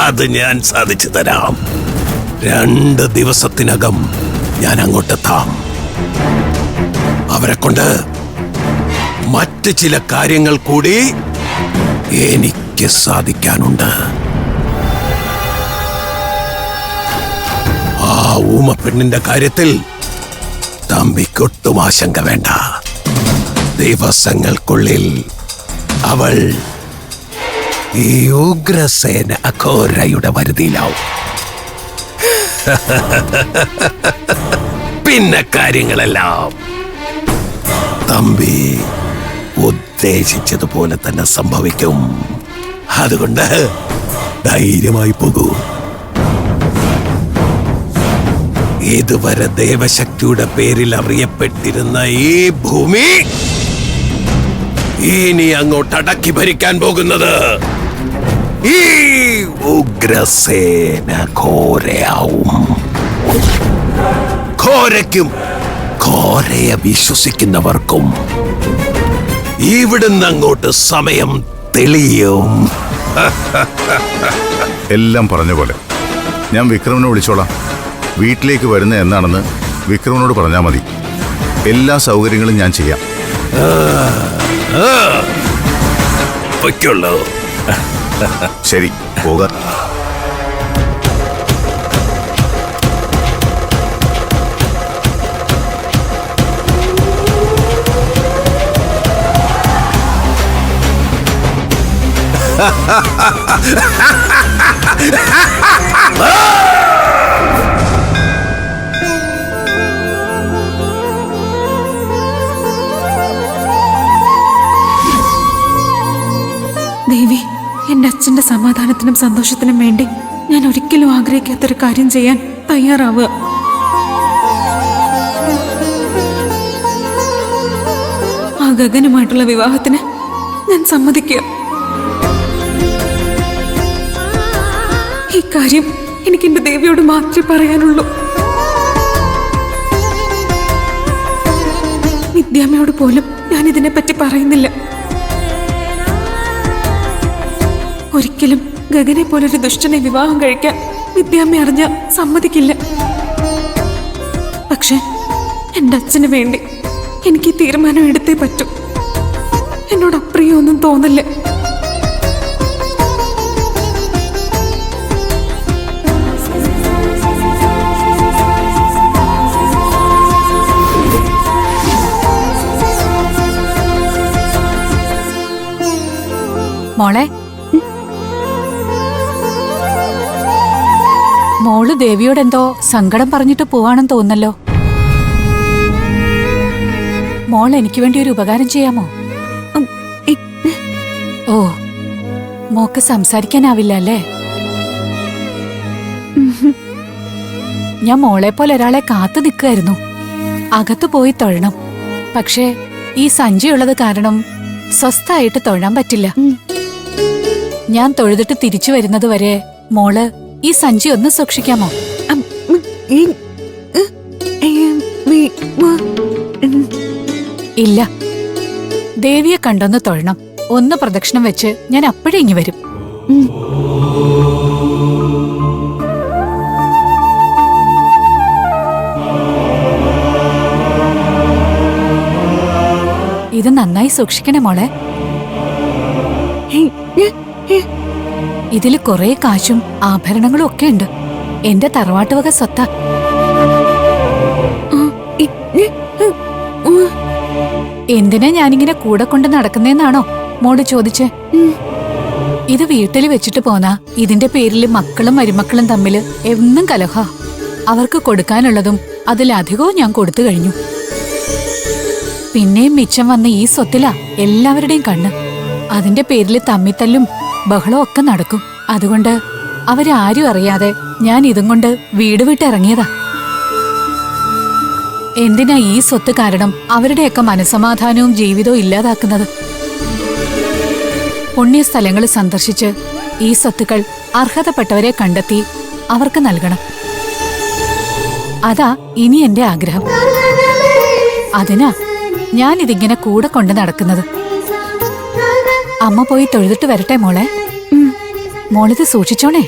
അത് ഞാൻ സാധിച്ചു തരാം. 2 ദിവസത്തിനകം ഞാൻ അങ്ങോട്ടെത്താം. അവരെ കൊണ്ട് മറ്റ് ചില കാര്യങ്ങൾ കൂടി എനിക്ക് സാധിക്കാനുണ്ട്. ആ ഊമപ്പെണ്ണിന്റെ കാര്യത്തിൽ തമ്പിക്കൊട്ടും ആശങ്ക വേണ്ട. ദിവസങ്ങൾക്കുള്ളിൽ അവൾ ഈ ഉഗ്രസേന അഘോരയുടെ വരുതിയിലാവും. പിന്നെ കാര്യങ്ങളെല്ലാം തമ്പി ഉദ്ദേശിച്ചതുപോലെ തന്നെ സംഭവിക്കും. അതുകൊണ്ട് ധൈര്യമായി പോകൂ. ഇതുവരെ ദേവശക്തിയുടെ പേരിൽ അറിയപ്പെട്ടിരുന്ന ഈ ഭൂമി ഇനി അങ്ങോട്ട് അടക്കി ഭരിക്കാൻ പോകുന്നത് ഈ ഉഗ്രസേന ഘോരയാവും. ഘോരയ്ക്കും ഘോരയെ വിശ്വസിക്കുന്നവർക്കും ഇവിടുന്ന് അങ്ങോട്ട് സമയം തെളിയും. എല്ലാം പറഞ്ഞ പോലെ ഞാൻ വിക്രമനെ വിളിച്ചോളാം. വീട്ടിലേക്ക് വരുന്ന എന്നാണെന്ന് വിക്രമനോട് പറഞ്ഞാൽ മതി. എല്ലാ സൗകര്യങ്ങളും ഞാൻ ചെയ്യാം. ശരി, പോകാം. ദേവി, എന്റെ അച്ഛന്റെ സമാധാനത്തിനും സന്തോഷത്തിനും വേണ്ടി ഞാൻ ഒരിക്കലും ആഗ്രഹിക്കാത്തൊരു കാര്യം ചെയ്യാൻ തയ്യാറാവുക. ആ ഗഗനുമായിട്ടുള്ള വിവാഹത്തിന് ഞാൻ സമ്മതിക്കുക. ഈ കാര്യം എനിക്ക് എന്റെ ദേവിയോട് മാത്രമേ പറയാനുള്ളൂ. വിദ്യാമ്മയോട് പോലും ഞാൻ ഇതിനെപ്പറ്റി പറയുന്നില്ല. ഒരിക്കലും ഗഗനെ പോലൊരു ദുഷ്ടനെ വിവാഹം കഴിക്കാൻ വിദ്യാമ്മ അറിഞ്ഞ സമ്മതിക്കില്ല. പക്ഷെ എന്റെ അച്ഛന് വേണ്ടി എനിക്ക് തീരുമാനം എടുത്തേ പറ്റൂ. എന്നോട് അപ്രിയൊന്നും തോന്നില്ല. മോളെ, മോള് ദേവിയോടെന്തോ സങ്കടം പറഞ്ഞിട്ട് പോവാണെന്ന് തോന്നല്ലോ. മോൾ എനിക്ക് വേണ്ടി ഒരു ഉപകാരം ചെയ്യാമോ? ഓ, മോക്ക് സംസാരിക്കാനാവില്ല അല്ലേ? ഞാൻ മോളെ പോലെ ഒരാളെ കാത്തു നിൽക്കുമായിരുന്നു. അകത്തു പോയി തൊഴണം. പക്ഷേ ഈ സഞ്ചിയുള്ളത് കാരണം സ്വസ്ഥായിട്ട് തൊഴാൻ പറ്റില്ല. ഞാൻ തൊഴുതിട്ട് തിരിച്ചു വരുന്നത് വരെ മോള് ഈ സഞ്ചി ഒന്ന് സൂക്ഷിക്കാമോ? ഇല്ല, ദേവിയെ കണ്ടൊന്ന് തൊഴണം. ഒന്ന് പ്രദക്ഷിണം വെച്ച് ഞാൻ അപ്പോഴേ ഇങ്ങി വരും. ഇത് നന്നായി സൂക്ഷിക്കണേ മോളെ. ഇതില് കുറെ കാശും ആഭരണങ്ങളും ഒക്കെ ഉണ്ട്. എന്റെ തറവാട്ട് വക സ്വത്താ. എന്തിനാ ഞാനിങ്ങനെ കൂടെ കൊണ്ട് നടക്കുന്നേന്നാണോ മോള് ചോദിച്ചേ? ഇത് വീട്ടിൽ വെച്ചിട്ട് പോന്നാ ഇതിന്റെ പേരില് മക്കളും മരുമക്കളും തമ്മില് എന്നും കലഹ. അവർക്ക് കൊടുക്കാനുള്ളതും അതിലധികവും ഞാൻ കൊടുത്തു കഴിഞ്ഞു. പിന്നെയും മിച്ചം വന്ന ഈ സ്വത്തിലാ എല്ലാവരുടെയും കണ്ണ്. അതിന്റെ പേരില് തമ്മിത്തല്ലും ബഹളവും ഒക്കെ നടക്കും. അതുകൊണ്ട് അവരാരും അറിയാതെ ഞാൻ ഇതും കൊണ്ട് വീട് വിട്ടിറങ്ങിയതാ. എന്തിനാ ഈ സ്വത്ത് കാരണം അവരുടെയൊക്കെ മനസമാധാനവും ജീവിതവും ഇല്ലാതാക്കുന്നത്? പുണ്യസ്ഥലങ്ങൾ സന്ദർശിച്ച് ഈ സ്വത്തുക്കൾ അർഹതപ്പെട്ടവരെ കണ്ടെത്തി അവർക്ക് നൽകണം. അതാ ഇനി എന്റെ ആഗ്രഹം. അതിനാ ഞാനിതിങ്ങനെ കൂടെ കൊണ്ട് നടക്കുന്നത്. അമ്മ പോയി തൊഴുതിട്ട് വരട്ടെ മോളെ. മോളിത് സൂക്ഷിച്ചോണേ.